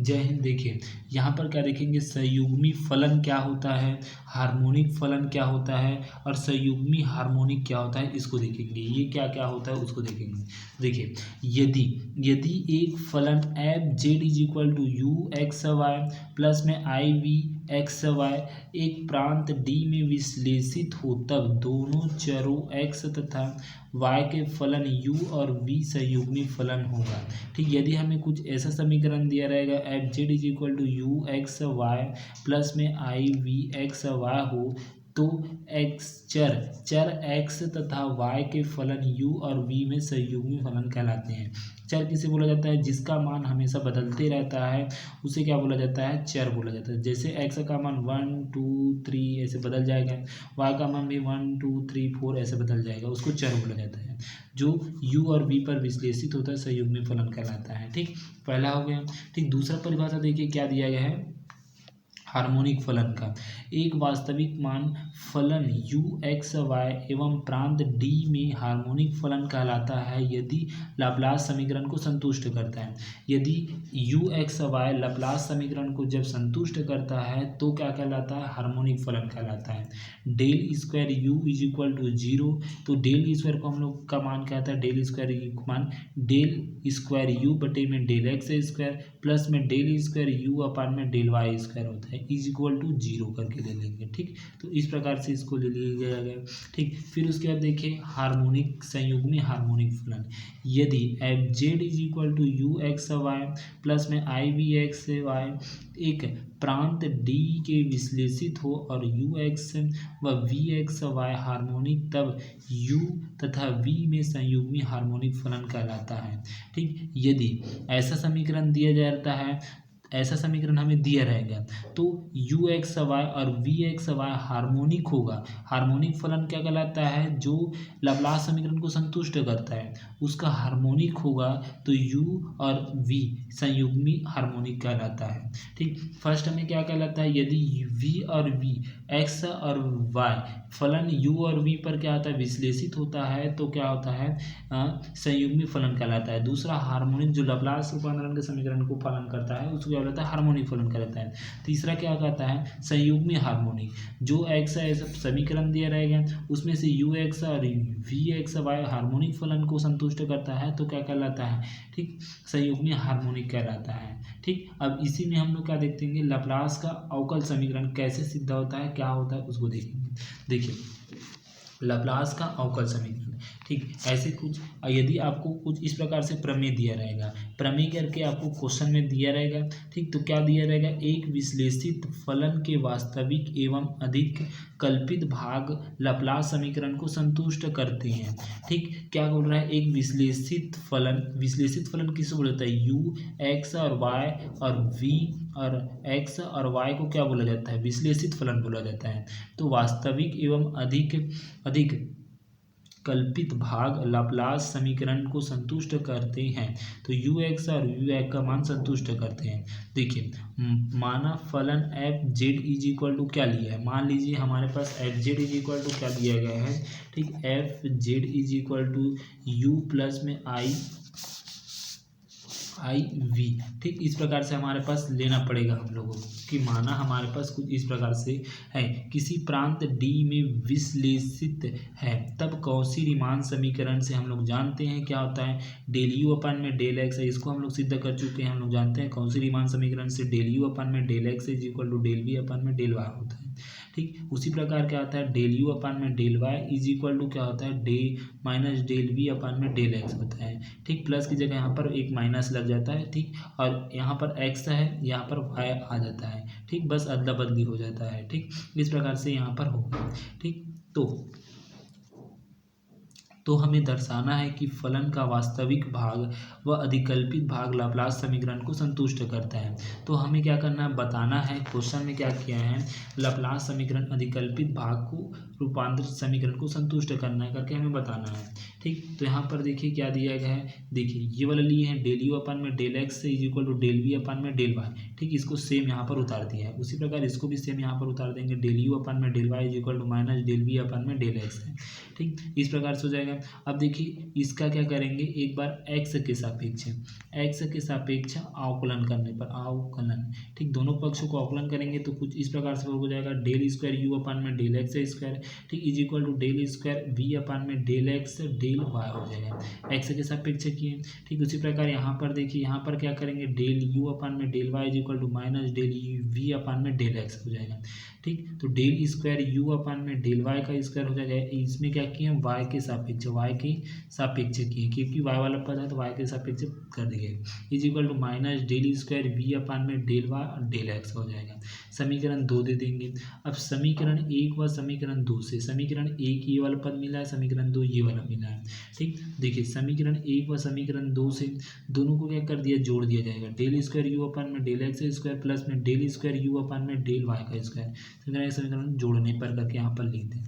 जय हिंद। देखिए यहाँ पर क्या देखेंगे, संयुग्मी फलन क्या होता है, हार्मोनिक फलन क्या होता है और संयुग्मी हार्मोनिक क्या होता है, इसको देखेंगे। ये क्या क्या होता है उसको देखेंगे। देखिए यदि यदि एक फलन F Z is equal to U X Y plus में आई वी एक्स वाई एक प्रांत डी में विश्लेषित हो, तब दोनों चरों एक्स तथा y के फलन u और v संयुग्मी फलन होगा। ठीक, यदि हमें कुछ ऐसा समीकरण दिया रहेगा F Z is equal to U X Y plus में आई वी एक्स वाई हो, तो एक्स चर x तथा y के फलन u और v में संयुग्मी फलन कहलाते हैं। चर किसे बोला जाता है, जिसका मान हमेशा बदलते रहता है उसे क्या बोला जाता है, चर बोला जाता है। जैसे x का मान 1 2 3 ऐसे बदल जाएगा, y का मान भी 1 2 3 4 ऐसे बदल जाएगा, उसको चर बोला जाता है। जो u और v पर विश्लेषित होता है संयुग्मी फलन कहलाता है। ठीक, पहला हो गया। ठीक, दूसरा परिभाषा देखिए क्या दिया गया है हार्मोनिक फलन का। एक वास्तविक मान फलन u x y एवं प्रांत d में हार्मोनिक फलन कहलाता है यदि लाप्लास समीकरण को संतुष्ट करता है। यदि u x y लाप्लास समीकरण को जब संतुष्ट करता है तो क्या कहलाता है, हार्मोनिक फलन कहलाता है। Del square u is equal to 0, तो डेल स्क्वायर को हम लोग का मान क्या आता है, डेल स्क्वायर का मान डेल स्क्वायर u बटे में डेल एक्स स्क्वायर प्लस में डेल स्क्वायर u अपान में डेल वाई स्क्वायर होता है, इज इक्वल टू 0 करके ले लेंगे। ठीक, तो इस प्रकार से इसको ले लिया गया। ठीक, फिर उसके बाद देखिए हार्मोनिक संयुग्मी हार्मोनिक फलन। यदि F Z is equal to U X Y plus में आई वी एक्स वाई एक प्रांत डी के विश्लेषित हो और यू एक्स व वी एक्स वाई हार्मोनिक, तब यू तथा वी में संयुग्मी हार्मोनिक फलन कहलाता है। ठीक, यदि ऐसा समीकरण दिया जाता है, ऐसा समीकरण हमें दिया रहेगा तो यू एक्स वाई और वी एक्स वाई हार्मोनिक होगा। हार्मोनिक फलन क्या कहलाता है, जो लाप्लास समीकरण को संतुष्ट करता है उसका हार्मोनिक होगा, तो यू और वी संयुग्मी हार्मोनिक कहलाता है। ठीक, फर्स्ट हमें क्या कहलाता है, यदि वी और वी एक्स और वाई फलन u और v पर क्या होता है, विश्लेषित होता है तो क्या होता है, संयुग्मी फलन कहलाता है। दूसरा हार्मोनिक, जो लाप्लास रूपांतरण के समीकरण को पालन करता है उसको क्या कहलाता है, हार्मोनिक फलन कहलाता है। तीसरा क्या कहता है, संयुग्मी हार्मोनिक, जो एक्स ऐसा समीकरण दिया रहेगा उसमें से यू एक्स और वी एक्स वाई हार्मोनिक फलन को संतुष्ट करता है तो क्या कहलाता है, ठीक, संयुग्मी हार्मोनिक कहलाता है। ठीक, अब इसी में हम लोग क्या देखते हैं, लाप्लास का अवकल समीकरण कैसे सिद्ध होता है, क्या होता है उसको देखेंगे। देखिए लाप्लास का अवकल समीकरण। ठीक, ऐसे कुछ यदि आपको कुछ इस प्रकार से प्रमेय दिया रहेगा, प्रमेय करके आपको क्वेश्चन में दिया रहेगा। ठीक, तो क्या दिया रहेगा, एक विश्लेषित फलन के वास्तविक एवं अधिक कल्पित भाग लाप्लास समीकरण को संतुष्ट करते हैं। ठीक, क्या बोल रहा है, एक विश्लेषित फलन किसे बोला जाता है, यू एक्स और वाई और वी और एक्स और वाई को क्या बोला जाता है, विश्लेषित फलन बोला जाता है। तो वास्तविक एवं अधिक कल्पित भाग लाप्लास समीकरण को संतुष्ट करते हैं, तो यू एक्स और यू एक्स का मान संतुष्ट करते हैं। देखिए माना फलन F Z is equal to क्या लिया है, मान लीजिए हमारे पास f Z is equal to क्या दिया गया है, ठीक, f Z is equal to u plus में आई वी। ठीक, इस प्रकार से हमारे पास लेना पड़ेगा हम लोगों को कि माना हमारे पास कुछ इस प्रकार से है, किसी प्रांत डी में विश्लेषित है, तब कौशी रीमान समीकरण से हम लोग जानते हैं क्या होता है, डेल यू अपन में डेल एक्स है, इसको हम लोग सिद्ध कर चुके हैं। हम लोग जानते हैं कौशी रीमान समीकरण से डेल यू अपन में del x is equal to del we upon में डेल वाई होता है। ठीक, उसी प्रकार क्या होता है, डेल यू अपन में del Y is equal to क्या होता है, डे माइनस डेल वी अपन में डेल एक्स होता है। ठीक, प्लस की जगह यहाँ पर एक माइनस लग जाता है। ठीक, और यहाँ पर एक्स है, यहाँ पर वाई आ जाता है। ठीक, बस अदला बदली हो जाता है। ठीक, इस प्रकार से यहाँ पर होगा। ठीक, तो हमें दर्शाना है कि फलन का वास्तविक भाग व अधिकल्पित भाग लाप्लास समीकरण को संतुष्ट करता है। तो हमें क्या करना है, बताना है। क्वेश्चन में क्या किया है, लाप्लास समीकरण अधिकल्पित भाग को रूपांतरित समीकरण को संतुष्ट करना है करके हमें बताना है। ठीक, तो यहाँ पर देखिए क्या दिया गया है, देखिए ये वाला लिए हैं डेल यू अपन में del x is equal to del we upon में डेल वाई। ठीक, इसको सेम यहाँ पर उतार दिया है। उसी प्रकार इसको भी सेम यहाँ पर उतार देंगे, डेल यू अपन में del Y is equal to minus del we upon में डेल एक्स है। ठीक, इस प्रकार से हो जाएगा। अब देखिए इसका क्या करेंगे, एक बार एक्स के सापेक्ष अवकलन करने पर, अवकलन, ठीक, दोनों पक्षों को अवकलन करेंगे तो कुछ इस प्रकार से हो जाएगा, डेल स्क्वायर यू अपन में डेल एक्स स्क्वायर, ठीक, is equal to del square v upon में डेल एक्स डेल वाई हो जाएगा, एक्स के सापेक्ष किए। ठीक, उसी प्रकार यहाँ पर देखिए, यहाँ पर क्या करेंगे, डेल यू अपन में del Y is equal to minus del we upon में डेल एक्स हो जाएगा। ठीक, तो डेल स्क्वायर यू अपन में डेल वाई का स्क्वायर हो जाएगा, इसमें क्या किए, वाई के सापेक्ष किए, क्योंकि वाई वाला पद है तो वाई के सापेक्ष कर दिए, is equal to minus del square v upon में डेल वाई और डेल एक्स हो जाएगा। समीकरण 2 दे देंगे। अब समीकरण 1 व समीकरण 2 से, समीकरण 1 ये वाला पद मिला है, समीकरण 2 ये वाला मिला है। ठीक, देखिए समीकरण 1 व समीकरण 2 से दोनों को क्या कर दिया, जोड़ दिया जाएगा, डेल स्क्वायर यू अपन में डेल एक्स स्क्वायर प्लस में डेल स्क्वायर यू अपन में डेल वाई का स्क्वायर, समीकरण जोड़ने पर करके यहाँ पर लिख दें।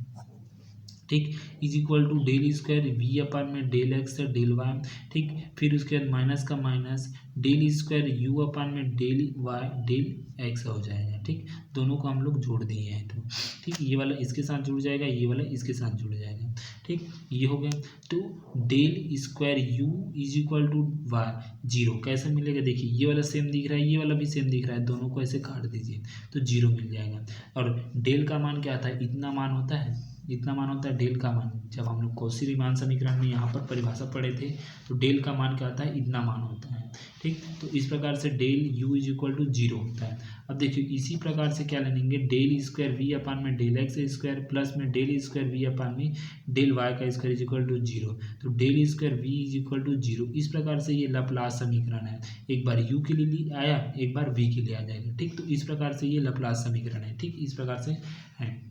ठीक, is equal to del square v upon में डेल एक्स डेल वाई। ठीक, फिर उसके बाद माइनस का minus del square u upon में डेल वाई डेल एक्स हो जाएगा। ठीक, दोनों को हम लोग जोड़ दिए हैं तो ठीक, ये वाला इसके साथ जुड़ जाएगा, ये वाला इसके साथ जुड़ जाएगा। ठीक, ये हो गया। तो del square U is equal to Y zero कैसे मिलेगा, देखिए ये वाला सेम दिख रहा है, ये वाला भी सेम दिख रहा है, दोनों को ऐसे काट दीजिए तो जीरो मिल जाएगा। और डेल का मान क्या था, इतना मान होता है, इतना मान होता है डेल का मान। जब हम लोग कौशी रीमान समीकरण में यहाँ पर परिभाषा पढ़े थे तो डेल का मान क्या होता है, इतना मान होता है। ठीक, तो इस प्रकार से del U is equal to zero होता है। अब देखिए इसी प्रकार से क्या लेंगे, डेल स्क्वायर वी अपान में डेल एक्स स्क्वायर प्लस में डेल स्क्वायर वी अपान में डेल वाई का square is equal to zero. तो del square v is equal to zero. इस प्रकार से ये लैप्लास समीकरण है, एक बार यू के लिए आया, एक बार वी के लिए आ जाएगा। ठीक, तो इस प्रकार से ये लैप्लास समीकरण है। ठीक, इस प्रकार से है।